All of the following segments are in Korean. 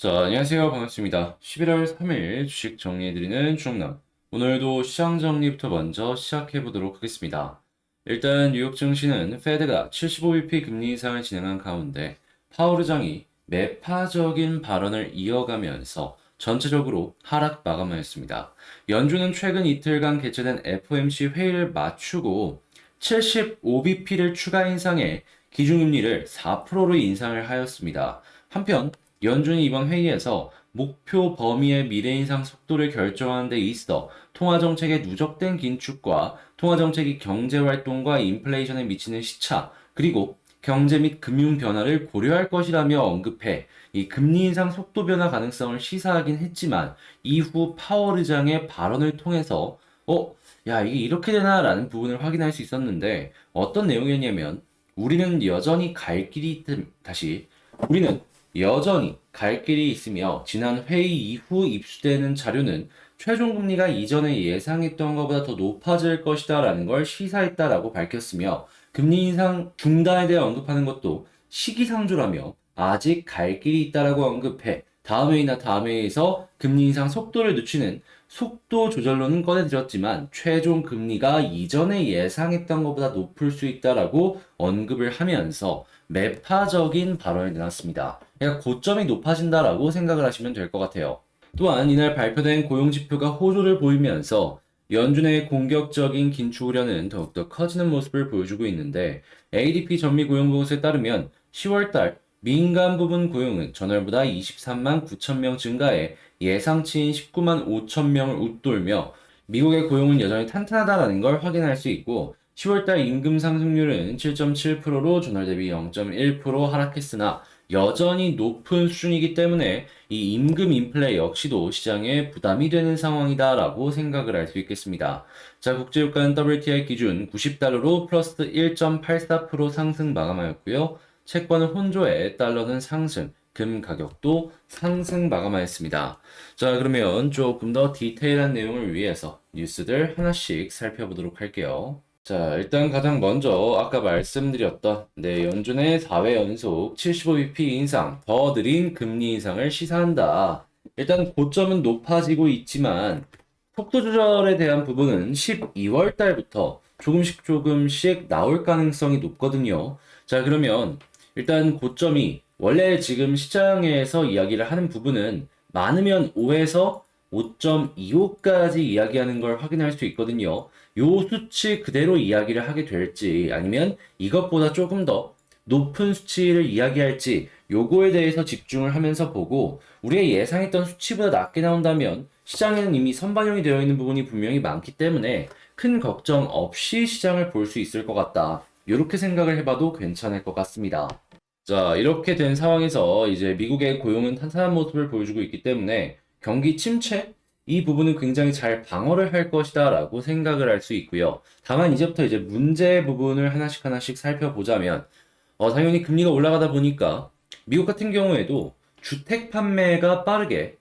자, 안녕하세요. 반갑습니다. 11월 3일 주식 정리해드리는 주영남. 오늘도 시장 정리부터 먼저 시작해보도록 하겠습니다. 일단 뉴욕 증시는 페드가 75bp 금리 인상을 진행한 가운데 파월 의장이 매파적인 발언을 이어가면서 전체적으로 하락 마감하였습니다. 연준은 최근 이틀간 개최된 FOMC 회의를 마치고 75bp를 추가 인상해 기준금리를 4%로 인상을 하였습니다. 한편 연준이 이번 회의에서 목표 범위의 미래 인상 속도를 결정하는 데 있어 통화정책의 누적된 긴축과 통화정책이 경제활동과 인플레이션에 미치는 시차, 그리고 경제 및 금융 변화를 고려할 것이라며 언급해 이 금리 인상 속도 변화 가능성을 시사하긴 했지만 이후 파월 의장의 발언을 통해서 야, 이게 이렇게 되나라는 부분을 확인할 수 있었는데 어떤 내용이었냐면 우리는 여전히 갈 길이 다시 우리는 여전히 갈 길이 있으며 지난 회의 이후 입수되는 자료는 최종 금리가 이전에 예상했던 것보다 더 높아질 것이다라는 걸 시사했다라고 밝혔으며 금리 인상 중단에 대해 언급하는 것도 시기상조라며 아직 갈 길이 있다라고 언급해 다음 회의나 다음 회의에서 금리 인상 속도를 늦추는 속도 조절론은 꺼내들었지만 최종 금리가 이전에 예상했던 것보다 높을 수 있다라고 언급을 하면서 매파적인 발언을 내놨습니다. 그러니까 고점이 높아진다라고 생각을 하시면 될 것 같아요. 또한 이날 발표된 고용지표가 호조를 보이면서 연준의 공격적인 긴축 우려는 더욱더 커지는 모습을 보여주고 있는데 ADP 전미 고용 보고서에 따르면 10월달 민간 부분 고용은 전월보다 23만 9천 명 증가해 예상치인 19만 5천 명을 웃돌며 미국의 고용은 여전히 탄탄하다는 걸 확인할 수 있고 10월달 임금 상승률은 7.7%로 전월 대비 0.1% 하락했으나 여전히 높은 수준이기 때문에 이 임금 인플레 역시도 시장에 부담이 되는 상황이다라고 생각을 할 수 있겠습니다. 자, 국제유가는 WTI 기준 90달러로 플러스 1.84% 상승 마감하였고요. 채권은 혼조에 달러는 상승, 금 가격도 상승 마감하였습니다. 자, 그러면 조금 더 디테일한 내용을 위해서 뉴스들 하나씩 살펴보도록 할게요. 자, 일단 가장 먼저 아까 말씀드렸던 연준의 4회 연속 75bp 인상, 더 느린 금리 인상을 시사한다. 일단 고점은 높아지고 있지만 속도 조절에 대한 부분은 12월 달부터 조금씩 나올 가능성이 높거든요. 자, 그러면 일단 고점이 원래 지금 시장에서 이야기를 하는 부분은 많으면 5에서 5.25까지 이야기하는 걸 확인할 수 있거든요. 요 수치 그대로 이야기를 하게 될지 아니면 이것보다 조금 더 높은 수치를 이야기할지 요거에 대해서 집중을 하면서 보고 우리가 예상했던 수치보다 낮게 나온다면 시장에는 이미 선반영이 되어 있는 부분이 분명히 많기 때문에 큰 걱정 없이 시장을 볼 수 있을 것 같다. 이렇게 생각을 해봐도 괜찮을 것 같습니다. 자, 이렇게 된 상황에서 이제 미국의 고용은 탄탄한 모습을 보여주고 있기 때문에 경기 침체? 이 부분은 굉장히 잘 방어를 할 것이다라고 생각을 할 수 있고요. 다만 이제부터 이제 문제 부분을 하나씩 살펴보자면, 당연히 금리가 올라가다 보니까 미국 같은 경우에도 주택 판매가 빠르게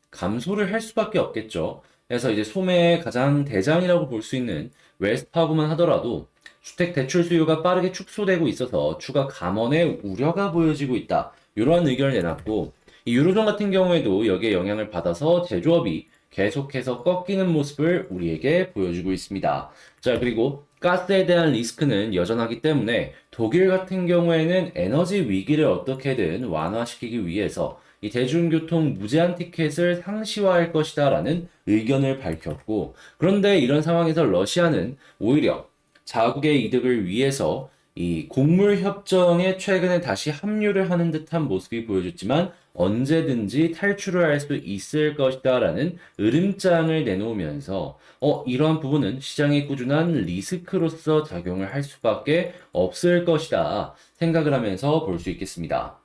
감소를 할 수밖에 없겠죠. 그래서 이제 소매의 가장 대장이라고 볼 수 있는 웰스파고만 하더라도 주택 대출 수요가 빠르게 축소되고 있어서 추가 감원의 우려가 보여지고 있다. 이러한 의견을 내놨고 이 유로존 같은 경우에도 여기에 영향을 받아서 제조업이 계속해서 꺾이는 모습을 우리에게 보여주고 있습니다. 자, 그리고 가스에 대한 리스크는 여전하기 때문에 독일 같은 경우에는 에너지 위기를 어떻게든 완화시키기 위해서 이 대중교통 무제한 티켓을 상시화할 것이다라는 의견을 밝혔고, 그런데 이런 상황에서 러시아는 오히려 자국의 이득을 위해서 이 곡물 협정에 최근에 다시 합류를 하는 듯한 모습이 보여졌지만 언제든지 탈출을 할 수 있을 것이다라는 으름장을 내놓으면서 이러한 부분은 시장의 꾸준한 리스크로서 작용을 할 수밖에 없을 것이다 생각을 하면서 볼 수 있겠습니다.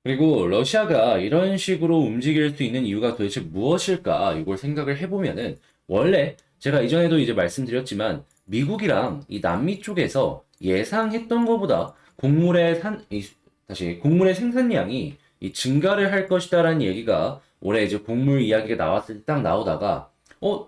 그리고 러시아가 이런 식으로 움직일 수 있는 이유가 도대체 무엇일까? 이걸 생각을 해보면은 원래 제가 이전에도 이제 말씀드렸지만 미국이랑 이 남미 쪽에서 예상했던 것보다 곡물의 생산량이 이 증가를 할 것이다라는 얘기가 올해 이제 곡물 이야기가 나왔을 때 딱 나오다가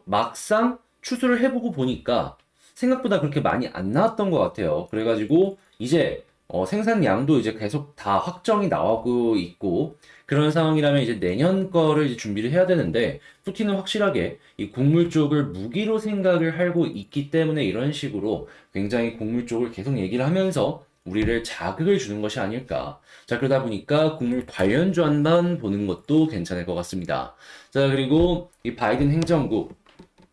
막상 추수를 해보고 보니까 생각보다 그렇게 많이 안 나왔던 것 같아요. 그래가지고 이제 생산량도 이제 계속 다 확정이 나오고 있고 그런 상황이라면 이제 내년 거를 이제 준비를 해야 되는데 푸틴은 확실하게 이 곡물 쪽을 무기로 생각을 하고 있기 때문에 이런 식으로 굉장히 곡물 쪽을 계속 얘기를 하면서 우리를 자극을 주는 것이 아닐까. 자, 그러다 보니까 곡물 관련주만 보는 것도 괜찮을 것 같습니다. 자, 그리고 이 바이든 행정부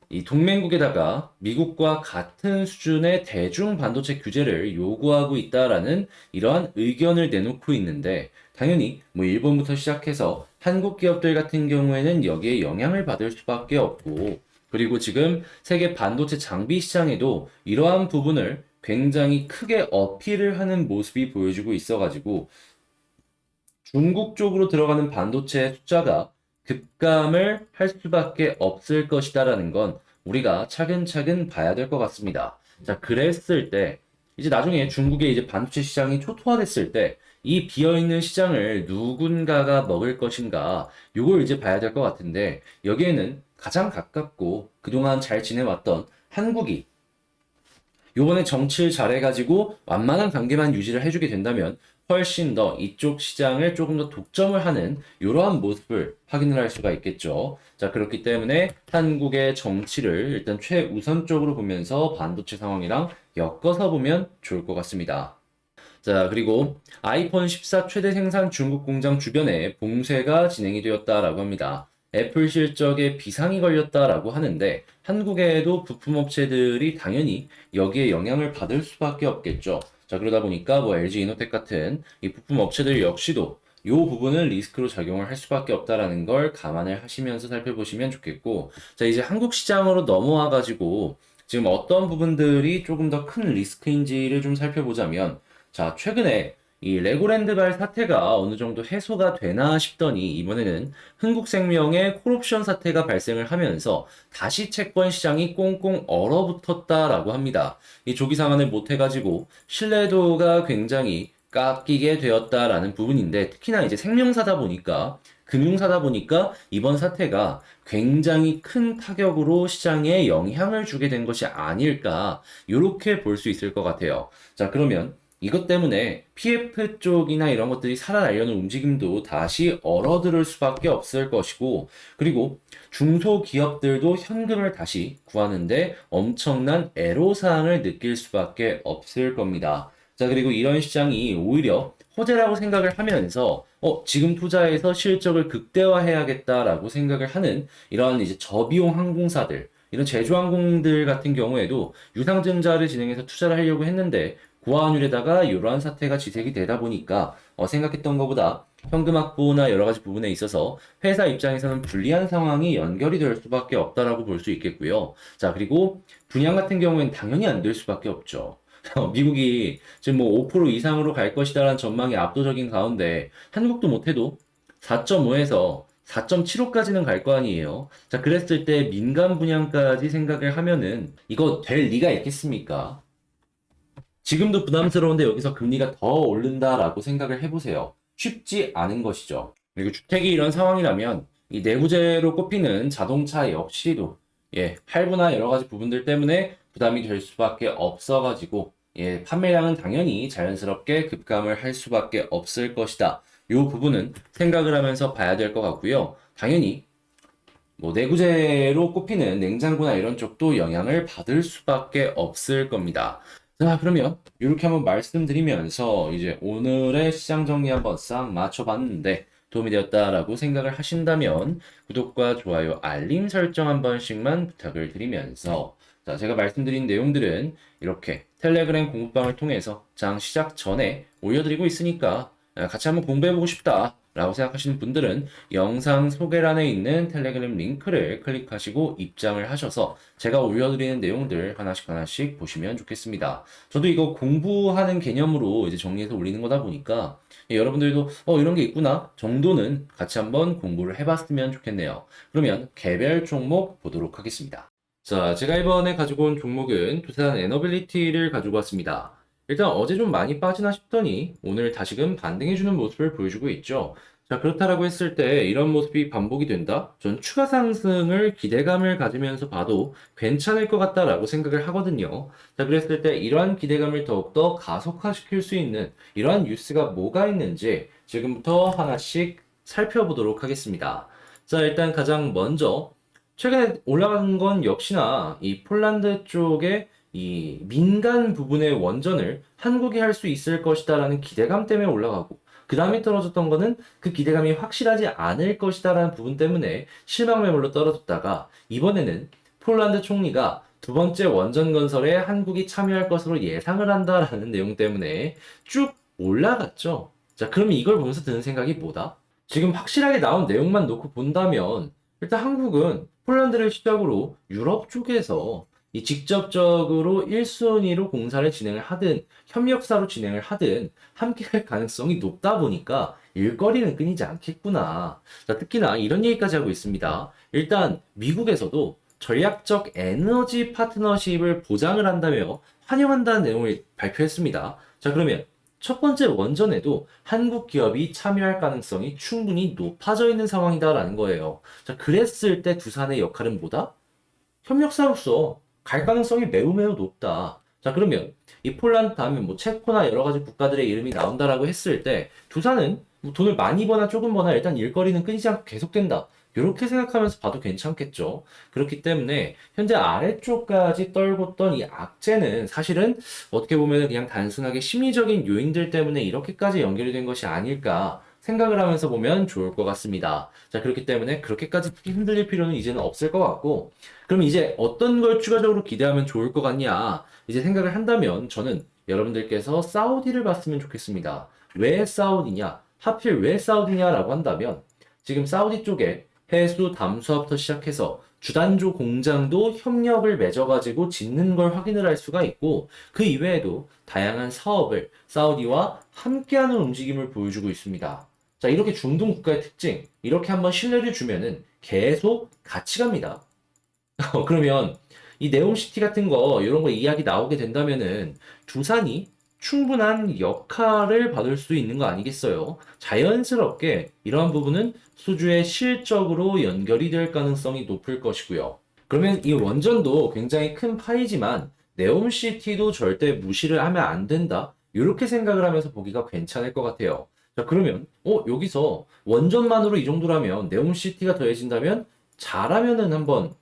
이 동맹국에다가 미국과 같은 수준의 대중 반도체 규제를 요구하고 있다라는 이러한 의견을 내놓고 있는데 당연히 뭐 일본부터 시작해서 한국 기업들 같은 경우에는 여기에 영향을 받을 수밖에 없고 그리고 지금 세계 반도체 장비 시장에도 이러한 부분을 굉장히 크게 어필을 하는 모습이 보여지고 있어가지고 중국 쪽으로 들어가는 반도체 숫자가 급감을 할 수밖에 없을 것이다라는 건 우리가 차근차근 봐야 될 것 같습니다. 자, 그랬을 때 이제 나중에 중국의 이제 반도체 시장이 초토화됐을 때 이 비어있는 시장을 누군가가 먹을 것인가 요걸 이제 봐야 될 것 같은데 여기에는 가장 가깝고 그동안 잘 지내왔던 한국이 요번에 정치를 잘해가지고 완만한 관계만 유지를 해주게 된다면 훨씬 더 이쪽 시장을 조금 더 독점을 하는 이러한 모습을 확인을 할 수가 있겠죠. 자, 그렇기 때문에 한국의 정치를 일단 최우선적으로 보면서 반도체 상황이랑 엮어서 보면 좋을 것 같습니다. 자, 그리고 아이폰 14 최대 생산 중국 공장 주변에 봉쇄가 진행이 되었다라고 합니다. 애플 실적에 비상이 걸렸다라고 하는데 한국에도 부품업체들이 당연히 여기에 영향을 받을 수밖에 없겠죠. 자, 그러다 보니까 뭐 LG 이노텍 같은 이 부품업체들 역시도 이 부분은 리스크로 작용을 할 수밖에 없다라는 걸 감안을 하시면서 살펴보시면 좋겠고, 자, 이제 한국 시장으로 넘어와 가지고 지금 어떤 부분들이 조금 더 큰 리스크인지를 좀 살펴보자면, 자, 최근에 이 레고랜드발 사태가 어느 정도 해소가 되나 싶더니 이번에는 흥국생명의 콜옵션 사태가 발생을 하면서 다시 채권 시장이 꽁꽁 얼어붙었다라고 합니다. 이 조기 상환을 못 해가지고 신뢰도가 굉장히 깎이게 되었다라는 부분인데 특히나 이제 생명사다 보니까 금융사다 보니까 이번 사태가 굉장히 큰 타격으로 시장에 영향을 주게 된 것이 아닐까 이렇게 볼 수 있을 것 같아요. 자, 그러면 이것 때문에 PF 쪽이나 이런 것들이 살아나려는 움직임도 다시 얼어들을 수밖에 없을 것이고, 그리고 중소기업들도 현금을 다시 구하는데 엄청난 애로사항을 느낄 수밖에 없을 겁니다. 자, 그리고 이런 시장이 오히려 호재라고 생각을 하면서, 지금 투자해서 실적을 극대화해야겠다라고 생각을 하는 이런 이제 저비용 항공사들, 이런 제주항공들 같은 경우에도 유상증자를 진행해서 투자를 하려고 했는데 고환율에다가 이러한 사태가 지색이 되다 보니까 생각했던 것보다 현금 확보나 여러 가지 부분에 있어서 회사 입장에서는 불리한 상황이 연결이 될 수밖에 없다라고 볼 수 있겠고요. 자, 그리고 분양 같은 경우에는 당연히 안 될 수밖에 없죠. 미국이 지금 뭐 5% 이상으로 갈 것이다라는 전망이 압도적인 가운데 한국도 못해도 4.5에서 4.75까지는 갈 거 아니에요. 자, 그랬을 때 민간 분양까지 생각을 하면은 이거 될 리가 있겠습니까? 지금도 부담스러운데 여기서 금리가 더 오른다라고 생각을 해보세요. 쉽지 않은 것이죠. 그리고 주택이 이런 상황이라면 이 내구재로 꼽히는 자동차 역시도 할부나 여러 가지 부분들 때문에 부담이 될 수밖에 없어가지고 판매량은 당연히 자연스럽게 급감을 할 수밖에 없을 것이다. 이 부분은 생각을 하면서 봐야 될 것 같고요. 당연히 뭐 내구재로 꼽히는 냉장고나 이런 쪽도 영향을 받을 수밖에 없을 겁니다. 자, 그러면 이렇게 한번 말씀드리면서 이제 오늘의 시장 정리 한번 싹 맞춰봤는데 도움이 되었다라고 생각을 하신다면 구독과 좋아요, 알림 설정 한 번씩만 부탁을 드리면서 자, 제가 말씀드린 내용들은 이렇게 텔레그램 공부방을 통해서 장 시작 전에 올려드리고 있으니까 같이 한번 공부해보고 싶다 라고 생각하시는 분들은 영상 소개란에 있는 텔레그램 링크를 클릭하시고 입장을 하셔서 제가 올려드리는 내용들 하나씩 하나씩 보시면 좋겠습니다. 저도 이거 공부하는 개념으로 이제 정리해서 올리는 거다 보니까 여러분들도 이런 게 있구나 정도는 같이 한번 공부를 해봤으면 좋겠네요. 그러면 개별 종목 보도록 하겠습니다. 자, 제가 이번에 가지고 온 종목은 두산 에너빌리티를 가지고 왔습니다. 일단 어제 좀 많이 빠지나 싶더니 오늘 다시금 반등해주는 모습을 보여주고 있죠. 자, 그렇다라고 했을 때 이런 모습이 반복이 된다? 전 추가 상승을 기대감을 가지면서 봐도 괜찮을 것 같다라고 생각을 하거든요. 자, 그랬을 때 이러한 기대감을 더욱더 가속화시킬 수 있는 이러한 뉴스가 뭐가 있는지 지금부터 하나씩 살펴보도록 하겠습니다. 자, 일단 가장 먼저 최근에 올라간 건 역시나 이 폴란드 쪽에 이 민간 부분의 원전을 한국이 할 수 있을 것이다라는 기대감 때문에 올라가고 그 다음에 떨어졌던 거는 그 기대감이 확실하지 않을 것이다라는 부분 때문에 실망 매물로 떨어졌다가 이번에는 폴란드 총리가 두 번째 원전 건설에 한국이 참여할 것으로 예상을 한다라는 내용 때문에 쭉 올라갔죠. 자, 그러면 이걸 보면서 드는 생각이 뭐다? 지금 확실하게 나온 내용만 놓고 본다면 일단 한국은 폴란드를 시작으로 유럽 쪽에서 이 직접적으로 1순위로 공사를 진행을 하든 협력사로 진행을 하든 함께 할 가능성이 높다 보니까 일거리는 끊이지 않겠구나. 자, 특히나 이런 얘기까지 하고 있습니다. 일단 미국에서도 전략적 에너지 파트너십을 보장을 한다며 환영한다는 내용을 발표했습니다. 자, 그러면 첫 번째 원전에도 한국 기업이 참여할 가능성이 충분히 높아져 있는 상황이다라는 거예요. 자, 그랬을 때 두산의 역할은 뭐다? 협력사로서 갈 가능성이 매우 매우 높다. 자, 그러면 이 폴란드 다음에 뭐 체코나 여러 가지 국가들의 이름이 나온다라고 했을 때 두산은 뭐 돈을 많이 버나 조금 버나 일단 일거리는 끊이지 않고 계속된다. 이렇게 생각하면서 봐도 괜찮겠죠. 그렇기 때문에 현재 아래쪽까지 떨궜던 이 악재는 사실은 어떻게 보면 그냥 단순하게 심리적인 요인들 때문에 이렇게까지 연결이 된 것이 아닐까 생각을 하면서 보면 좋을 것 같습니다. 자, 그렇기 때문에 그렇게까지 흔들릴 필요는 이제는 없을 것 같고, 그럼 이제 어떤 걸 추가적으로 기대하면 좋을 것 같냐? 이제 생각을 한다면 저는 여러분들께서 사우디를 봤으면 좋겠습니다. 왜 사우디냐? 하필 왜 사우디냐라고 한다면 지금 사우디 쪽에 해수 담수화부터 시작해서 주단조 공장도 협력을 맺어가지고 짓는 걸 확인을 할 수가 있고 그 이외에도 다양한 사업을 사우디와 함께하는 움직임을 보여주고 있습니다. 자, 이렇게 중동 국가의 특징, 이렇게 한번 신뢰를 주면은 계속 같이 갑니다. 그러면 이 네옴시티 같은 거 이런 거 이야기 나오게 된다면은 두산이 충분한 역할을 받을 수 있는 거 아니겠어요? 자연스럽게 이러한 부분은 수주의 실적으로 연결이 될 가능성이 높을 것이고요. 그러면 이 원전도 굉장히 큰 파이지만 네옴시티도 절대 무시를 하면 안 된다. 이렇게 생각을 하면서 보기가 괜찮을 것 같아요. 자, 그러면 여기서 원전만으로 이 정도라면 네옴시티가 더해진다면 잘하면은 한번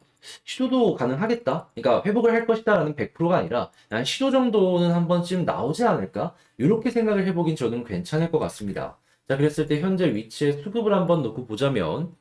시도도 가능하겠다. 그러니까 회복을 할 것이다라는 100%가 아니라 한 시도 정도는 한 번쯤 나오지 않을까? 이렇게 생각을 해보긴 저는 괜찮을 것 같습니다. 자, 그랬을 때 현재 위치의 수급을 한번 놓고 보자면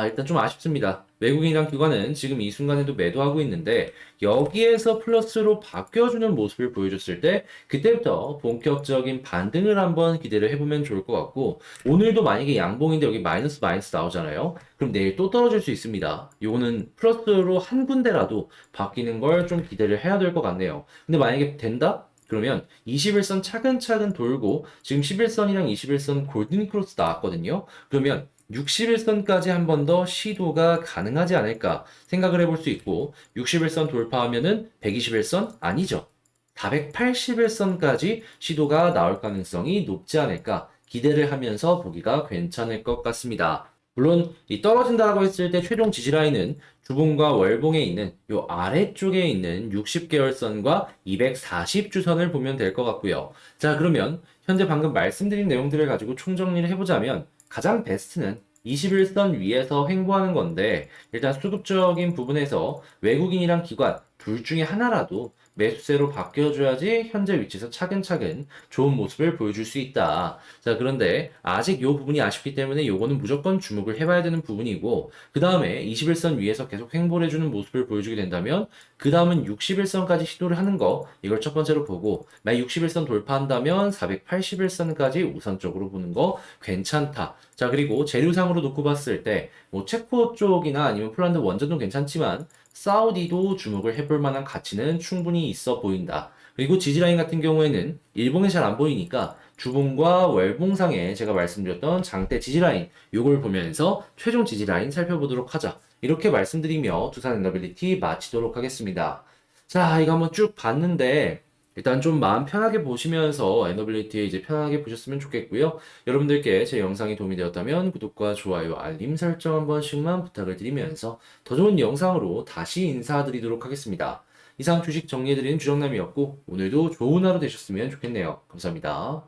일단 좀 아쉽습니다. 외국인이랑 기관은 지금 이 순간에도 매도하고 있는데 여기에서 플러스로 바뀌어주는 모습을 보여줬을 때 그때부터 본격적인 반등을 한번 기대를 해보면 좋을 것 같고 오늘도 만약에 양봉인데 여기 마이너스 마이너스 나오잖아요. 그럼 내일 또 떨어질 수 있습니다. 요거는 플러스로 한 군데라도 바뀌는 걸 좀 기대를 해야 될 것 같네요. 근데 만약에 된다? 그러면 21선 차근차근 돌고 지금 11선이랑 21선 골든 크로스 나왔거든요. 그러면 61선까지 한 번 더 시도가 가능하지 않을까 생각을 해볼 수 있고 61선 돌파하면은 121선 아니죠. 481선까지 시도가 나올 가능성이 높지 않을까 기대를 하면서 보기가 괜찮을 것 같습니다. 물론 이 떨어진다고 했을 때 최종 지지라인은 주봉과 월봉에 있는 요 아래쪽에 있는 60개월선과 240주선을 보면 될 것 같고요. 자, 그러면 현재 방금 말씀드린 내용들을 가지고 총정리를 해보자면 가장 베스트는 21선 위에서 횡보하는 건데 일단 수급적인 부분에서 외국인이랑 기관 둘 중에 하나라도 매수세로 바뀌어줘야지 현재 위치에서 차근차근 좋은 모습을 보여줄 수 있다. 자, 그런데 아직 이 부분이 아쉽기 때문에 요거는 무조건 주목을 해봐야 되는 부분이고 그 다음에 21선 위에서 계속 횡보를 해주는 모습을 보여주게 된다면 그 다음은 61선까지 시도를 하는 거 이걸 첫 번째로 보고 만약 61선 돌파한다면 481선까지 우선적으로 보는 거 괜찮다. 자, 그리고 재료상으로 놓고 봤을 때 뭐 체코 쪽이나 아니면 폴란드 원전도 괜찮지만 사우디도 주목을 해볼 만한 가치는 충분히 있어 보인다. 그리고 지지라인 같은 경우에는 일봉이 잘 안 보이니까 주봉과 월봉상에 제가 말씀드렸던 장대 지지라인 요걸 보면서 최종 지지라인 살펴보도록 하자. 이렇게 말씀드리며 두산 에너빌리티 마치도록 하겠습니다. 자, 이거 한번 쭉 봤는데 일단 좀 마음 편하게 보시면서 에너빌리티 이제 편하게 보셨으면 좋겠고요. 여러분들께 제 영상이 도움이 되었다면 구독과 좋아요, 알림 설정 한 번씩만 부탁을 드리면서 더 좋은 영상으로 다시 인사드리도록 하겠습니다. 이상 주식 정리해드리는 주정남이었고 오늘도 좋은 하루 되셨으면 좋겠네요. 감사합니다.